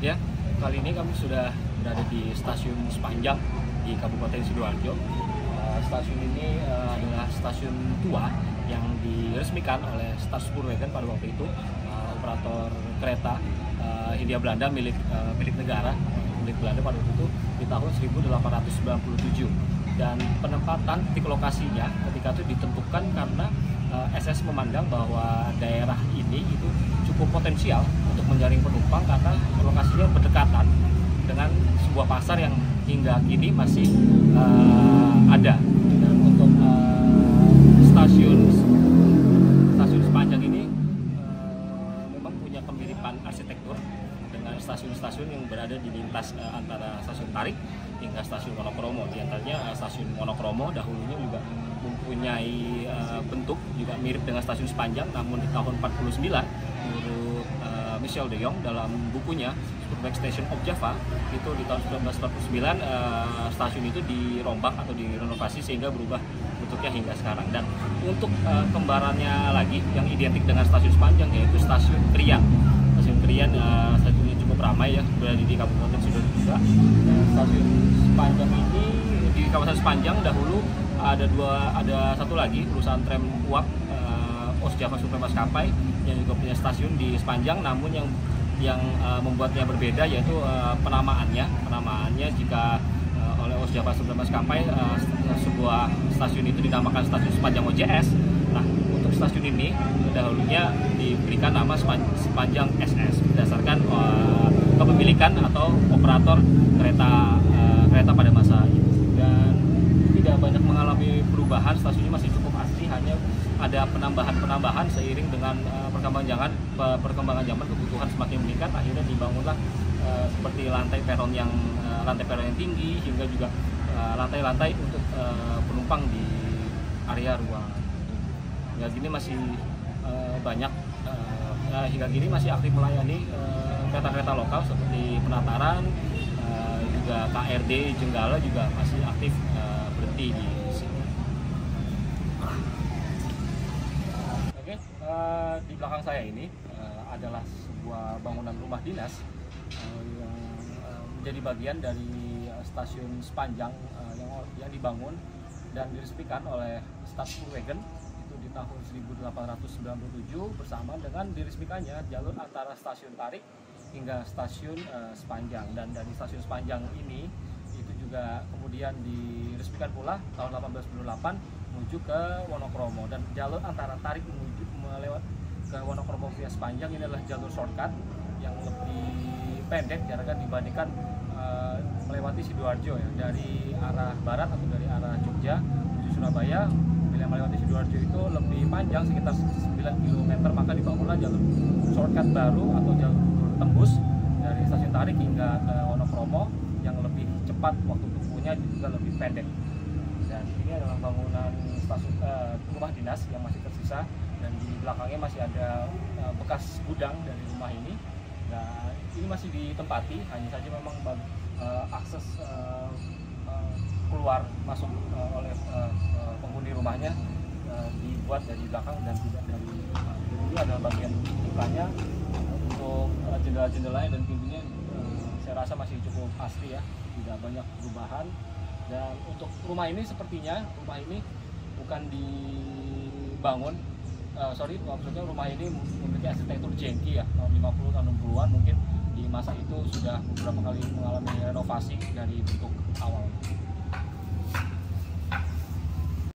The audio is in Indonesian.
Ya, kali ini kami sudah berada di stasiun Sepanjang di Kabupaten Sidoarjo. Stasiun ini adalah stasiun tua yang diresmikan oleh Staatspoorwegen pada waktu itu, operator kereta Hindia Belanda milik negara, milik Belanda pada waktu itu di tahun 1897. Dan penempatan titik lokasinya ketika itu ditentukan karena SS memandang bahwa daerah ini itu cukup potensial untuk menjaring penumpang karena lokasinya berdekatan dengan sebuah pasar yang hingga kini masih ada. Dan untuk stasiun Sepanjang ini memang punya kemiripan arsitektur dengan stasiun-stasiun yang berada di lintas antara stasiun Tarik hingga stasiun Wonokromo. Di antaranya stasiun Wonokromo dahulunya juga mempunyai bentuk juga mirip dengan stasiun Sepanjang, namun di tahun 49 menurut Michel de Jong dalam bukunya Spoorweg Station of Java itu di tahun 1949 stasiun itu dirombak atau direnovasi sehingga berubah bentuknya hingga sekarang. Dan untuk kembarannya lagi yang identik dengan stasiun Sepanjang yaitu stasiun Krian. Stasiun Krian stasiunnya cukup ramai ya, berada di Kabupaten Sidoarjo juga. Stasiun Sepanjang ini di kawasan Sepanjang dahulu ada satu lagi perusahaan tram uap Osjava Super Maskapai yang juga punya stasiun di Sepanjang, namun yang membuatnya berbeda yaitu penamaannya jika oleh Osjava Super Maskapai sebuah stasiun itu dinamakan stasiun Sepanjang OJS. Nah, untuk stasiun ini dahulunya diberikan nama Sepanjang SS berdasarkan kepemilikan atau operator kereta pada masa itu. Dan tidak banyak mengalami perubahan, stasiunnya masih cukup asli, hanya ada penambahan seiring dengan perkembangan zaman, kebutuhan semakin meningkat, akhirnya dibangunlah seperti lantai peron yang tinggi hingga juga lantai-lantai untuk penumpang di area ruang. Hingga kini masih banyak hingga kini masih aktif melayani kereta-kereta lokal seperti Penataran, juga KRD Jenggala juga masih aktif berhenti di sini. Oke, di belakang saya ini adalah sebuah bangunan rumah dinas yang menjadi bagian dari stasiun Sepanjang yang dibangun dan diresmikan oleh Staatspoorwegen itu di tahun 1897 bersama dengan diresmikannya jalur antara stasiun Tarik hingga stasiun Sepanjang. Dan dari stasiun Sepanjang ini itu juga kemudian diresmikan pula tahun 1898 menuju ke Wonokromo, dan jalur antara Tarik menuju melewat ke Wonokromo via Sepanjang ini adalah jalur shortcut yang lebih pendek jaraknya dibandingkan melewati Sidoarjo ya, dari arah barat atau dari arah Jogja menuju Surabaya. Bila melewati Sidoarjo itu lebih panjang sekitar 9 km, maka dibangunlah jalur shortcut baru atau jalur tembus dari stasiun Tarik hingga ke Wonokromo yang lebih cepat, waktu tempuhnya juga lebih pendek. Dan ini adalah bangunan stasiun rumah dinas yang masih tersisa, dan di belakangnya masih ada bekas gudang dari rumah ini. Nah, ini masih ditempati, hanya saja memang akses keluar masuk oleh penghuni rumahnya dibuat dari belakang dan tidak dari rumah. Jadi ada bagian depannya. Untuk jendela-jendelanya dan pintunya saya rasa masih cukup asli ya, tidak banyak perubahan. Dan untuk rumah ini sepertinya bukan dibangun, maksudnya rumah ini memiliki arsitektur jengki ya, tahun 50 tahun 60-an mungkin. Di masa itu sudah beberapa kali mengalami renovasi dari bentuk awal.